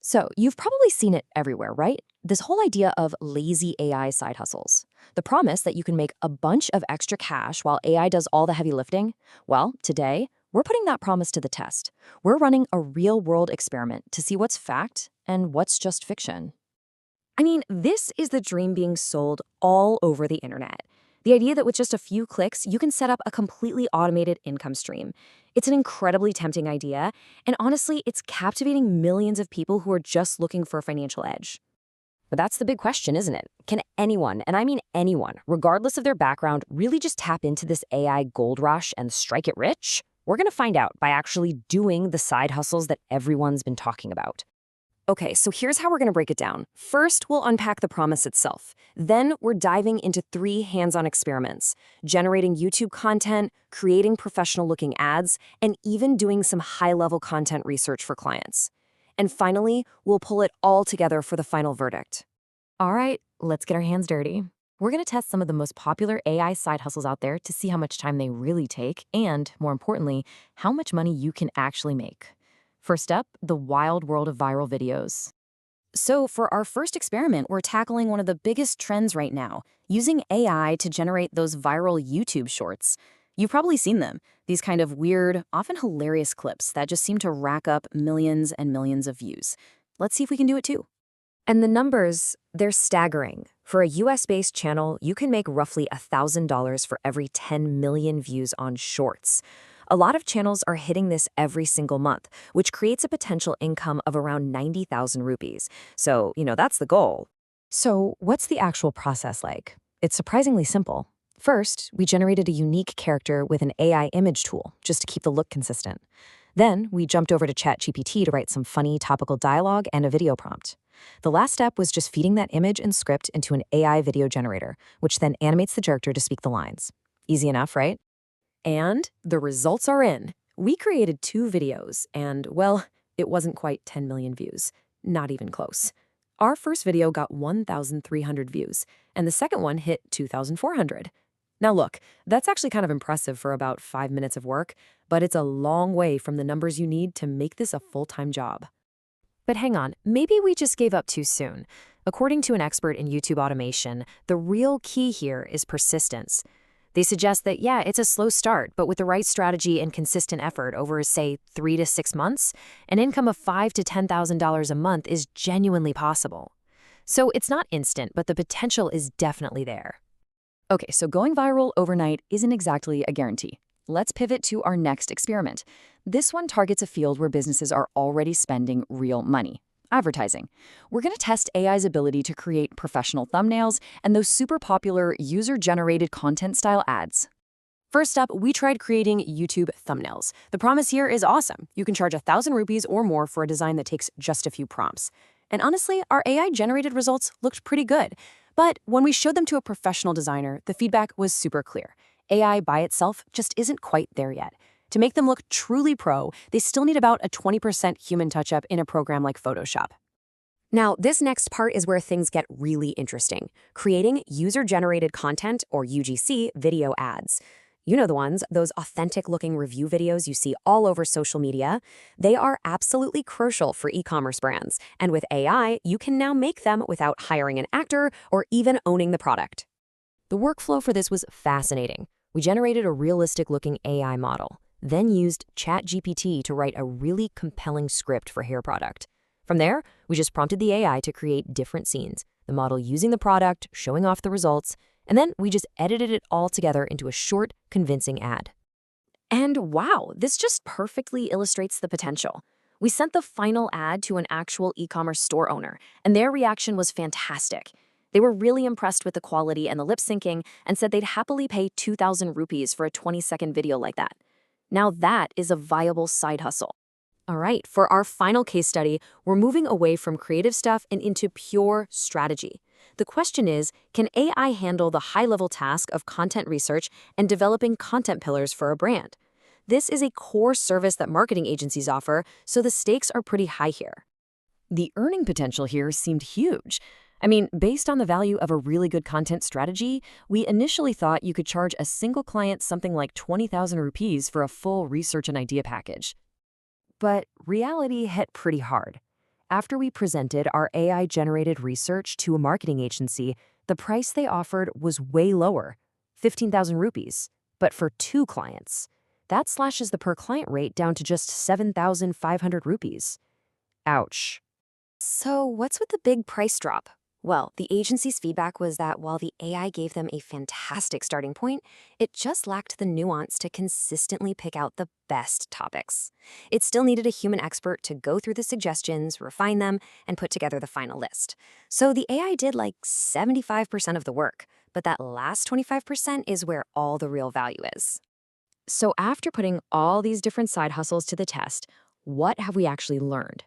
So, you've probably seen it everywhere, right? This whole idea of lazy AI side hustles. The promise that you can make a bunch of extra cash while AI does all the heavy lifting. Well, today, we're putting that promise to the test. We're running a real world experiment to see what's fact and what's just fiction. I mean, this is the dream being sold all over the internet. The idea that with just a few clicks, you can set up a completely automated income stream. It's an incredibly tempting idea, and honestly, it's captivating millions of people who are just looking for a financial edge. But that's the big question, isn't it? Can anyone, and I mean anyone, regardless of their background, really just tap into this AI gold rush and strike it rich? We're going to find out by actually doing the side hustles that everyone's been talking about. Okay, so here's how we're going to break it down. First, we'll unpack the promise itself. Then, we're diving into 3 hands-on experiments, generating YouTube content, creating professional-looking ads, and even doing some high-level content research for clients. And finally, we'll pull it all together for the final verdict. All right, let's get our hands dirty. We're going to test some of the most popular AI side hustles out there to see how much time they really take and, more importantly, how much money you can actually make. First up, the wild world of viral videos. So, for our first experiment, we're tackling one of the biggest trends right now, using AI to generate those viral YouTube shorts. You've probably seen them, these kind of weird, often hilarious clips that just seem to rack up millions and millions of views. Let's see if we can do it too. And the numbers, they're staggering. For a US-based channel, you can make roughly $1,000 for every 10 million views on Shorts. A lot of channels are hitting this every single month, which creates a potential income of around 90,000 rupees. So, that's the goal. So, what's the actual process like? It's surprisingly simple. First, we generated a unique character with an AI image tool, just to keep the look consistent. Then, we jumped over to ChatGPT to write some funny topical dialogue and a video prompt. The last step was just feeding that image and script into an AI video generator, which then animates the character to speak the lines. Easy enough, right? And the results are in. We created 2 videos, and, well, it wasn't quite 10 million views. Not even close. Our first video got 1,300 views, and the second one hit 2,400. Now look, that's actually kind of impressive for about 5 minutes of work, but it's a long way from the numbers you need to make this a full-time job. But hang on, maybe we just gave up too soon. According to an expert in YouTube automation, the real key here is persistence. They suggest that, yeah, it's a slow start, but with the right strategy and consistent effort over, say, 3 to 6 months, an income of $5,000 to $10,000 a month is genuinely possible. So it's not instant, but the potential is definitely there. Okay, so going viral overnight isn't exactly a guarantee. Let's pivot to our next experiment. This one targets a field where businesses are already spending real money: advertising. We're going to test AI's ability to create professional thumbnails and those super popular user-generated content style ads. First up, we tried creating YouTube thumbnails. The promise here is awesome. You can charge 1,000 rupees or more for a design that takes just a few prompts. And honestly, our AI-generated results looked pretty good. But when we showed them to a professional designer, the feedback was super clear. AI by itself just isn't quite there yet. To make them look truly pro, they still need about a 20% human touch-up in a program like Photoshop. Now, this next part is where things get really interesting: creating user-generated content, or UGC, video ads. You know the ones, those authentic-looking review videos you see all over social media. They are absolutely crucial for e-commerce brands, and with AI, you can now make them without hiring an actor or even owning the product. The workflow for this was fascinating. We generated a realistic-looking AI model, then used ChatGPT to write a really compelling script for hair product. From there, we just prompted the AI to create different scenes, the model using the product, showing off the results, and then we just edited it all together into a short, convincing ad. And wow, this just perfectly illustrates the potential. We sent the final ad to an actual e-commerce store owner, and their reaction was fantastic. They were really impressed with the quality and the lip syncing and said they'd happily pay 2,000 rupees for a 20-second video like that. Now that is a viable side hustle. All right, for our final case study, we're moving away from creative stuff and into pure strategy. The question is, can AI handle the high-level task of content research and developing content pillars for a brand? This is a core service that marketing agencies offer, so the stakes are pretty high here. The earning potential here seemed huge. I mean, based on the value of a really good content strategy, we initially thought you could charge a single client something like 20,000 rupees for a full research and idea package. But reality hit pretty hard. After we presented our AI-generated research to a marketing agency, the price they offered was way lower, 15,000 rupees, but for 2 clients. That slashes the per-client rate down to just 7,500 rupees. Ouch. So what's with the big price drop? Well, the agency's feedback was that while the AI gave them a fantastic starting point, it just lacked the nuance to consistently pick out the best topics. It still needed a human expert to go through the suggestions, refine them, and put together the final list. So the AI did like 75% of the work, but that last 25% is where all the real value is. So after putting all these different side hustles to the test, what have we actually learned?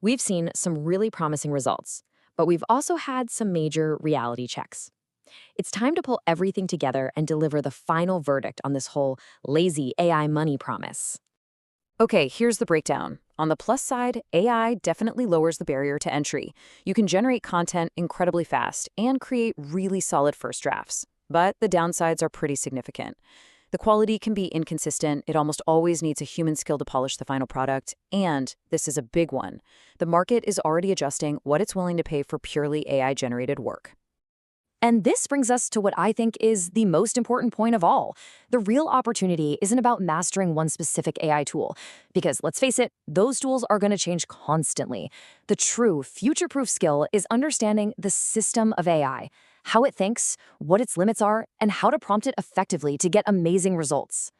We've seen some really promising results, but we've also had some major reality checks. It's time to pull everything together and deliver the final verdict on this whole lazy AI money promise. Okay, here's the breakdown. On the plus side, AI definitely lowers the barrier to entry. You can generate content incredibly fast and create really solid first drafts. But the downsides are pretty significant. The quality can be inconsistent, it almost always needs a human skill to polish the final product, and, this is a big one, the market is already adjusting what it's willing to pay for purely AI-generated work. And this brings us to what I think is the most important point of all. The real opportunity isn't about mastering one specific AI tool, because let's face it, those tools are going to change constantly. The true future-proof skill is understanding the system of AI, how it thinks, what its limits are, and how to prompt it effectively to get amazing results.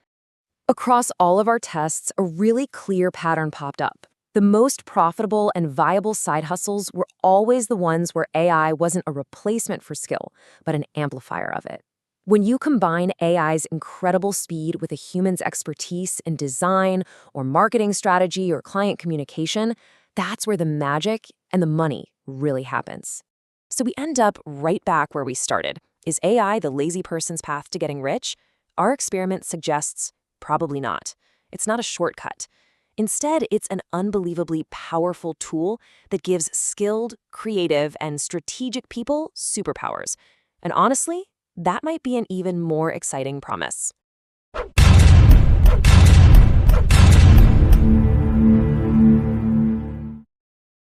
Across all of our tests, a really clear pattern popped up. The most profitable and viable side hustles were always the ones where AI wasn't a replacement for skill, but an amplifier of it. When you combine AI's incredible speed with a human's expertise in design or marketing strategy or client communication, that's where the magic and the money really happens. So we end up right back where we started. Is AI the lazy person's path to getting rich? Our experiment suggests probably not. It's not a shortcut. Instead, it's an unbelievably powerful tool that gives skilled, creative, and strategic people superpowers. And honestly, that might be an even more exciting promise.